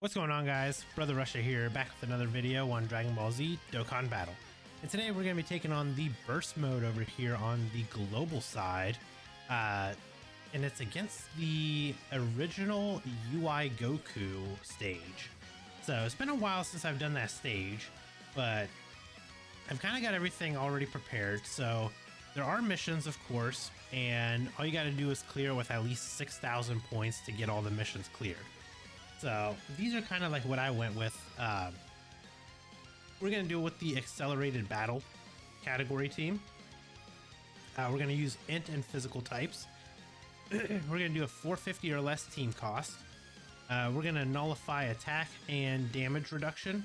What's going on, guys? Brother Russia here, back with another video on Dragon Ball Z Dokkan Battle. And today we're going to be taking on the burst mode over here on the global side. And it's against the original UI Goku stage. So it's been a while since I've done that stage, but I've kind of got everything already prepared. So there are missions, of course, and all you got to do is clear with at least 6,000 points to get all the missions cleared. So these are kind of like what I went with. We're going to do it with the accelerated battle category team. We're going to use int and physical types. We're going to do a 450 or less team cost. We're going to nullify attack and damage reduction.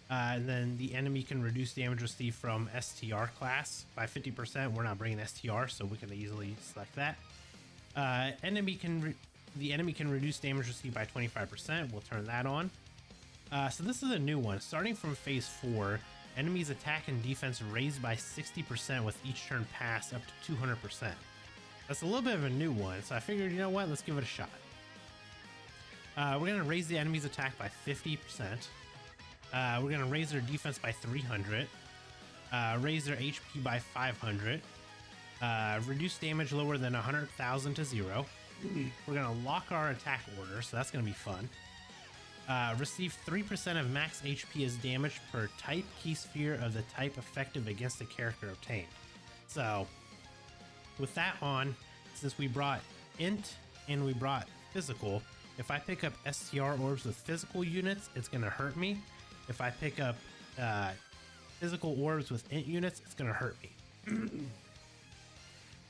And then the enemy can reduce damage received from STR class by 50%. We're not bringing STR, so we can easily select that. The enemy can reduce damage received by 25%. We'll turn that on. So this is a new one. Starting from phase 4, enemies attack and defense raised by 60% with each turn passed up to 200%. That's a little bit of a new one, so I figured, you know what, let's give it a shot. We're going to raise the enemy's attack by 50%. We're going to raise their defense by 300. Raise their HP by 500. Reduce damage lower than 100,000 to 0. We're going to lock our attack order, so that's going to be fun. Receive 3% of max HP as damage per type key sphere of the type effective against the character obtained. So, with that on, since we brought int and we brought physical, if I pick up STR orbs with physical units, it's going to hurt me. If I pick up physical orbs with int units, it's going to hurt me.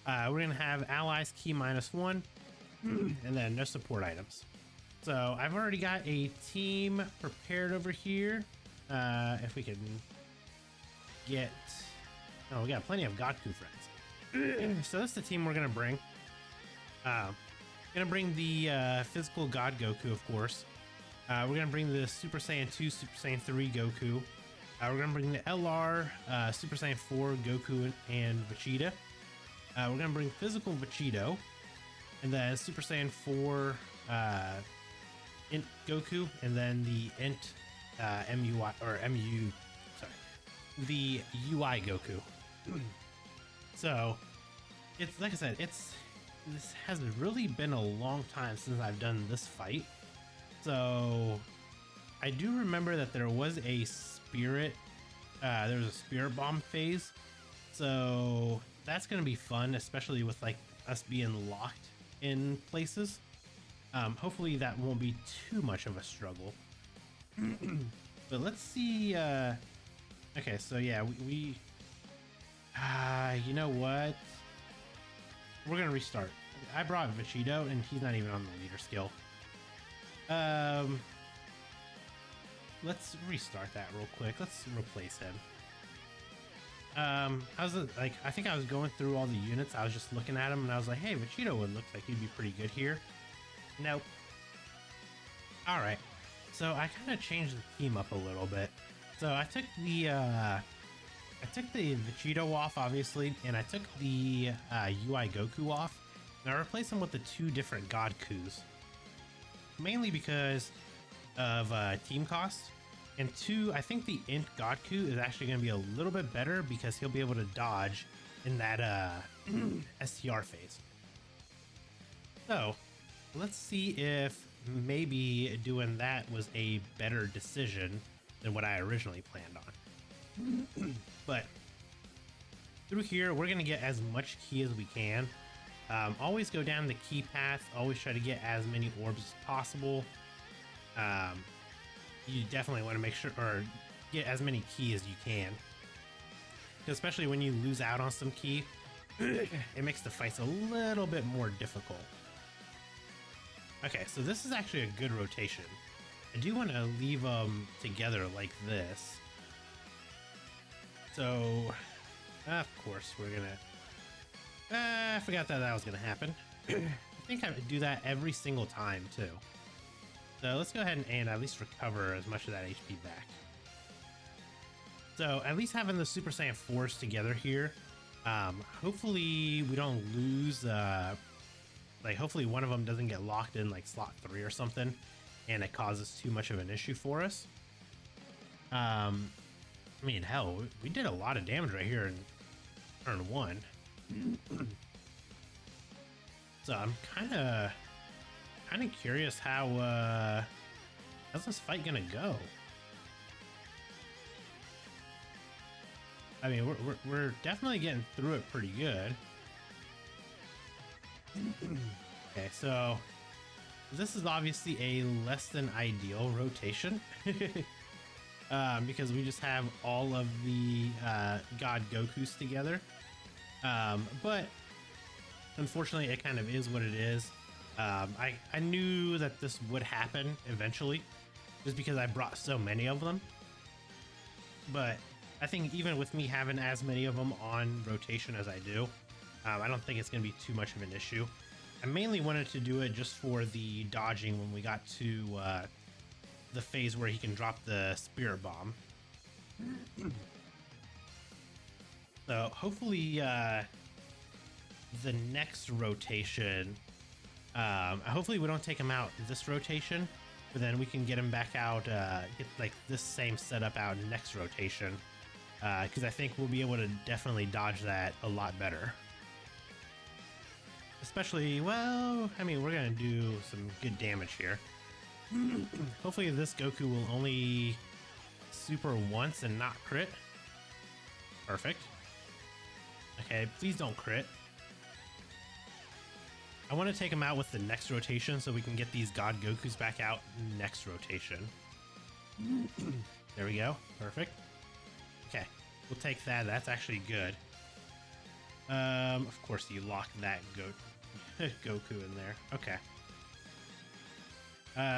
We're going to have allies key -1. And then no support items. So I've already got a team prepared over here. If we can get... Oh, we got plenty of GOKU friends. So that's the team we're going to bring. Going to bring the physical God Goku, of course. We're going to bring the Super Saiyan 2, Super Saiyan 3 Goku. We're going to bring the LR, Super Saiyan 4 Goku and Vegeta. We're going to bring physical Vegito. And then Super Saiyan 4 int Goku, and then the int the UI Goku. So it's like I said, this has really been a long time since I've done this fight. So I do remember that there was a spirit bomb phase. So that's gonna be fun, especially with like us being locked in places. Hopefully that won't be too much of a struggle. But let's see. Okay, so yeah, we you know what? We're gonna restart. I brought Vegito and he's not even on the leader skill. Let's restart that real quick. Let's replace him. I think I was going through all the units. I was just looking at him and I was like, hey, Vegito would look like he'd be pretty good here. Nope. All right. So I kind of changed the team up a little bit. So I took the Vegito off, obviously, and I took the UI Goku off, and I replaced them with the 2 different GOKUs. Mainly because of team cost. And 2, I think the int GOKU is actually going to be a little bit better because he'll be able to dodge in that STR phase. So let's see if maybe doing that was a better decision than what I originally planned on. But through here, we're going to get as much key as we can. Always go down the key path. Always try to get as many orbs as possible. You definitely want to make sure, or get as many key as you can. Especially when you lose out on some key, it makes the fights a little bit more difficult. Okay, so this is actually a good rotation. I do want to leave them together like this. So, of course, we're gonna... I forgot that was gonna happen. I think I would do that every single time, too. So let's go ahead and at least recover as much of that HP back. So at least having the Super Saiyan 4s together here, hopefully we don't lose, hopefully one of them doesn't get locked in like slot 3 or something. and it causes too much of an issue for us. I mean, hell, we did a lot of damage right here in turn 1. So I'm kind of curious how's this fight gonna go. I mean, we're definitely getting through it pretty good. Okay, so this is obviously a less than ideal rotation. Because we just have all of the God Gokus together. But unfortunately, it kind of is what it is. I knew that this would happen eventually, just because I brought so many of them. But I think even with me having as many of them on rotation as I do, I don't think it's going to be too much of an issue. I mainly wanted to do it just for the dodging when we got to the phase where he can drop the spirit bomb. So hopefully the next rotation, hopefully we don't take him out this rotation, but then we can get him back out, get like this same setup out next rotation, because I think we'll be able to definitely dodge that a lot better. Especially, well, I mean, we're gonna do some good damage here. Hopefully this Goku will only super once and not crit. Perfect. Okay, please don't crit. I want to take him out with the next rotation so we can get these God Gokus back out next rotation. There we go. Perfect. Okay, we'll take that. That's actually good. Of course you lock that Goku in there. Okay.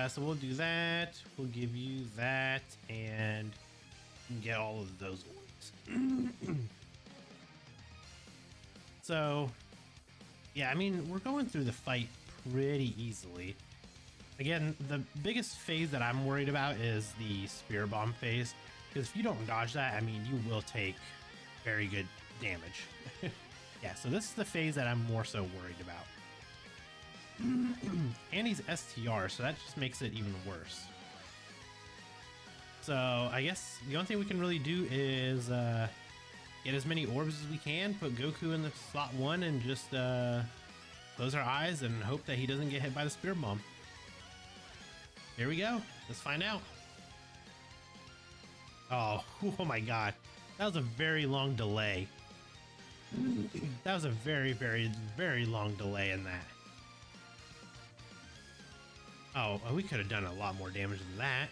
So we'll do that. We'll give you that and get all of those ones. So, yeah, I mean, we're going through the fight pretty easily. Again, the biggest phase that I'm worried about is the spear bomb phase, because if you don't dodge that, I mean, you will take very good damage. Yeah, so this is the phase that I'm more so worried about. And he's STR, so that just makes it even worse. So I guess the only thing we can really do is get as many orbs as we can, put Goku in the slot 1, and just close our eyes and hope that he doesn't get hit by the spear bomb. Here we go. Let's find out. Oh my god. That was a very long delay. That was a very, very, very long delay in that. Oh, we could have done a lot more damage than that.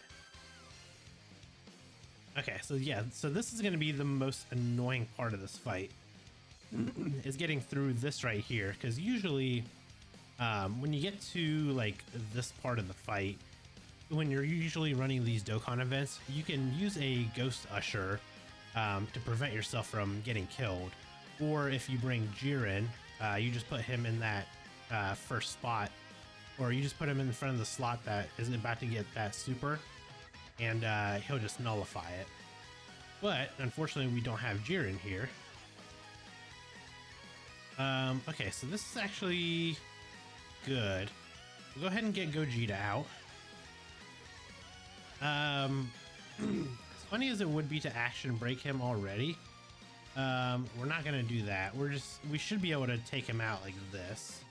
Okay, so yeah, so this is going to be the most annoying part of this fight. Is getting through this right here, because usually when you get to like this part of the fight, when you're usually running these Dokkan events, you can use a Ghost Usher to prevent yourself from getting killed. Or if you bring Jiren, you just put him in that first spot, or you just put him in front of the slot that isn't about to get that super, and he'll just nullify it. But unfortunately, we don't have Jiren here. Okay, so this is actually good. We'll go ahead and get Gogeta out. As funny as it would be to action break him already, we're not gonna do that. We should be able to take him out like this.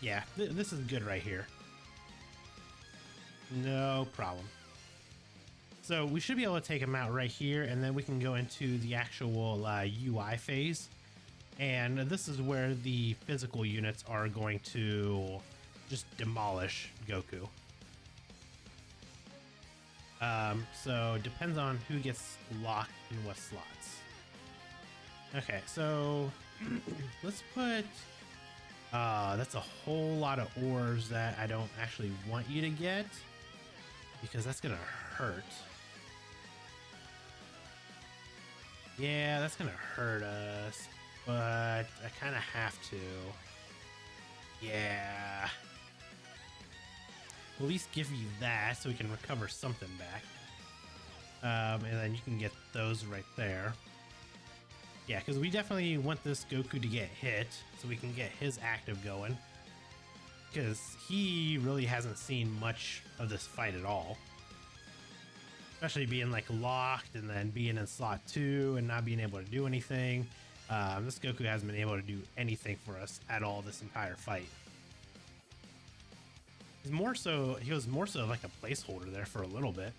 Yeah, this is good right here. No problem. So we should be able to take him out right here, and then we can go into the actual UI phase. And this is where the physical units are going to just demolish Goku. So it depends on who gets locked in what slots. Okay, so let's put... that's a whole lot of ores that I don't actually want you to get, because that's gonna hurt. Yeah, that's gonna hurt us, but I kind of have to. Yeah. We'll at least give you that so we can recover something back. And then you can get those right there. Yeah, because we definitely want this Goku to get hit so we can get his active going. because he really hasn't seen much of this fight at all. Especially being like locked and then being in slot 2 and not being able to do anything. This Goku hasn't been able to do anything for us at all this entire fight. He was more so like a placeholder there for a little bit.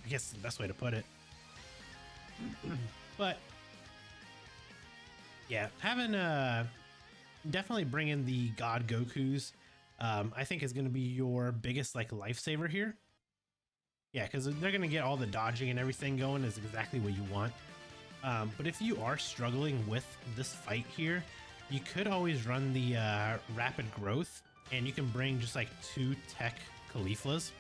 I guess is the best way to put it. But yeah, having definitely bringing the God Gokus, I think is going to be your biggest like lifesaver here. Yeah, because they're going to get all the dodging and everything going is exactly what you want. But if you are struggling with this fight here, you could always run the rapid growth, and you can bring just like 2 tech Cauliflas,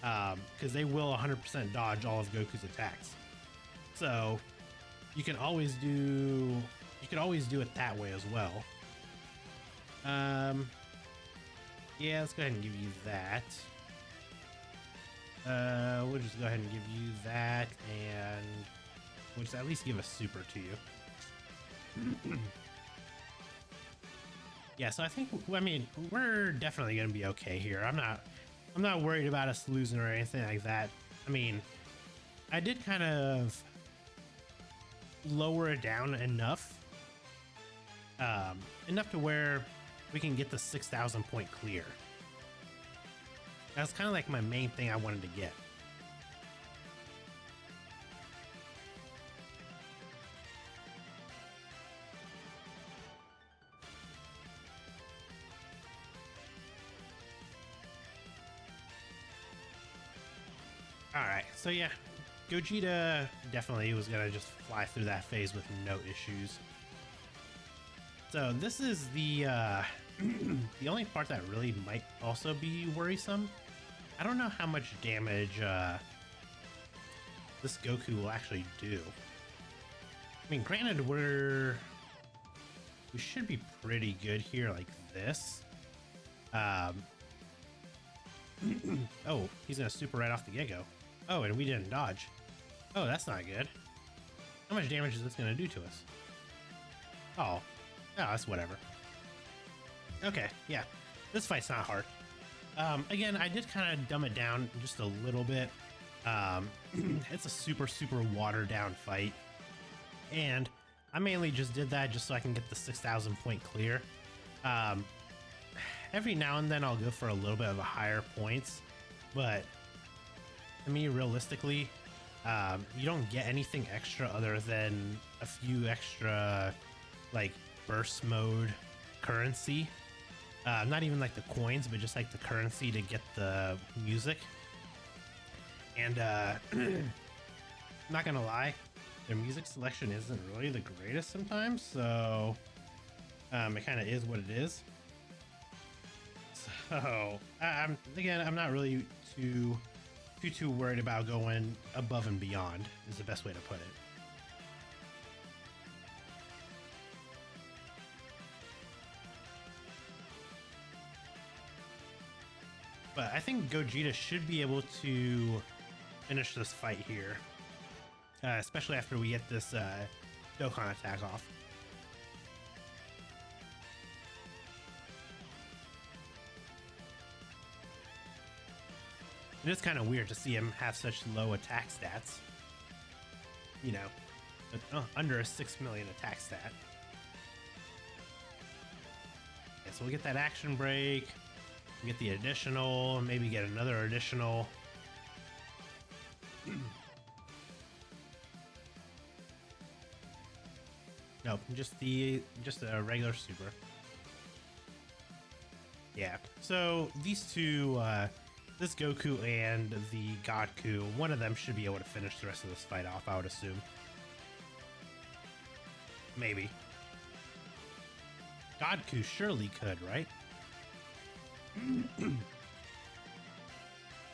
because they will 100% dodge all of Goku's attacks. So you can always do it that way as well. Yeah, let's go ahead and give you that. We'll just go ahead and give you that, and we'll just at least give a super to you. Yeah, so I think, I mean, we're definitely gonna be okay here. I'm not worried about us losing or anything like that. I mean, I did kind of lower it down enough, enough to where we can get the 6,000 point clear. That's kind of like my main thing I wanted to get. Alright, so yeah, Gogeta definitely was gonna just fly through that phase with no issues. So this is the the only part that really might also be worrisome. I don't know how much damage this Goku will actually do. I mean, granted, we should be pretty good here like this. Oh, he's gonna super right off the get-go. Oh, and we didn't dodge. Oh, that's not good. How much damage is this gonna do to us? Oh, that's whatever. Okay, yeah, this fight's not hard. Again, I did kind of dumb it down just a little bit. It's a super watered down fight, and I mainly just did that just so I can get the 6,000 point clear. Every now and then I'll go for a little bit of a higher points, but to me, realistically, you don't get anything extra other than a few extra like burst mode currency. Not even like the coins, but just like the currency to get the music. And I'm not gonna lie, their music selection isn't really the greatest sometimes, so it kind of is what it is. So I'm not really too worried about going above and beyond, is the best way to put it. But I think Gogeta should be able to finish this fight here, especially after we get this Dokkan attack off. It is kind of weird to see him have such low attack stats. You know, under a 6 million attack stat. Okay, so we'll get that action break. Get the additional, maybe get another additional. Nope, just a regular super. Yeah, so these two, this Goku and the GOKU, one of them should be able to finish the rest of this fight off, I would assume. Maybe. GOKU surely could, right? I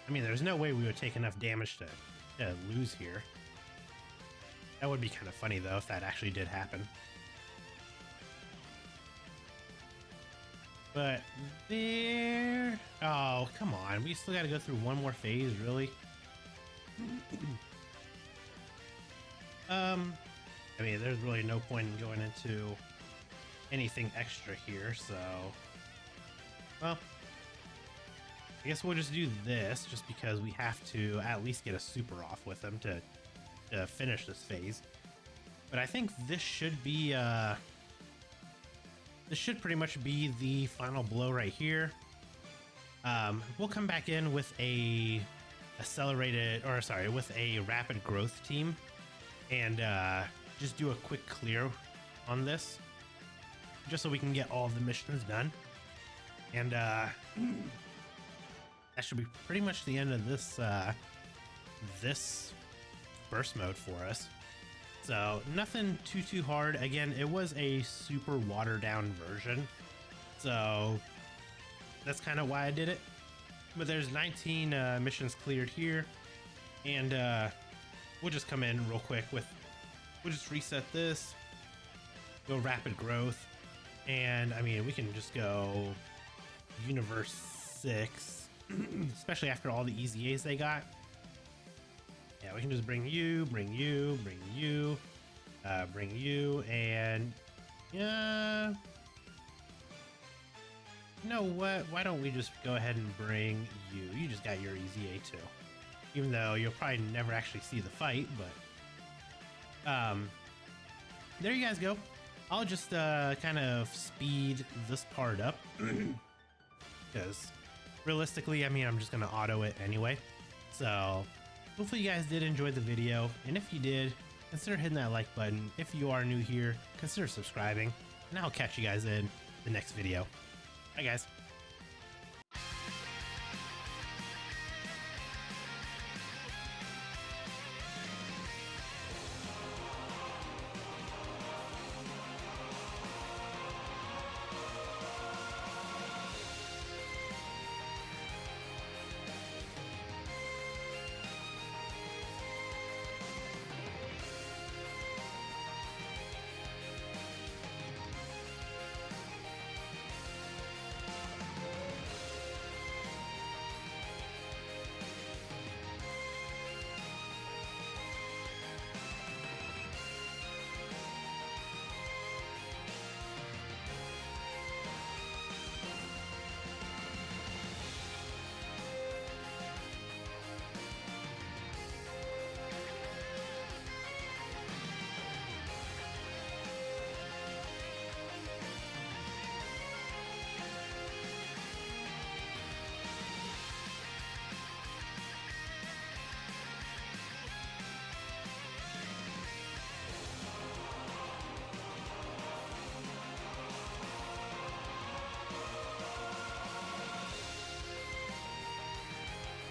mean, there's no way we would take enough damage to lose here. That would be kind of funny, though, if that actually did happen. But there... Oh, come on. We still got to go through one more phase, really? I mean, there's really no point in going into anything extra here, so... Well, I guess we'll just do this just because we have to at least get a super off with him to finish this phase. But I think this should be this should pretty much be the final blow right here. We'll come back in with a rapid growth team and just do a quick clear on this, just so we can get all of the missions done. And that should be pretty much the end of this this burst mode for us. So nothing too hard. Again, it was a super watered down version, so that's kind of why I did it. But there's 19 missions cleared here, and we'll just come in real quick with, we'll just reset this, go rapid growth, and I mean, we can just go universe 6, especially after all the easy A's they got. Yeah, we can just bring you, and yeah. You know what? Why don't we just go ahead and bring you? You just got your easy A too. Even though you'll probably never actually see the fight, but there you guys go. I'll just kind of speed this part up because realistically, I mean, I'm just gonna auto it anyway. So hopefully you guys did enjoy the video, and if you did, consider hitting that like button. If you are new here, consider subscribing, and I'll catch you guys in the next video. Bye guys.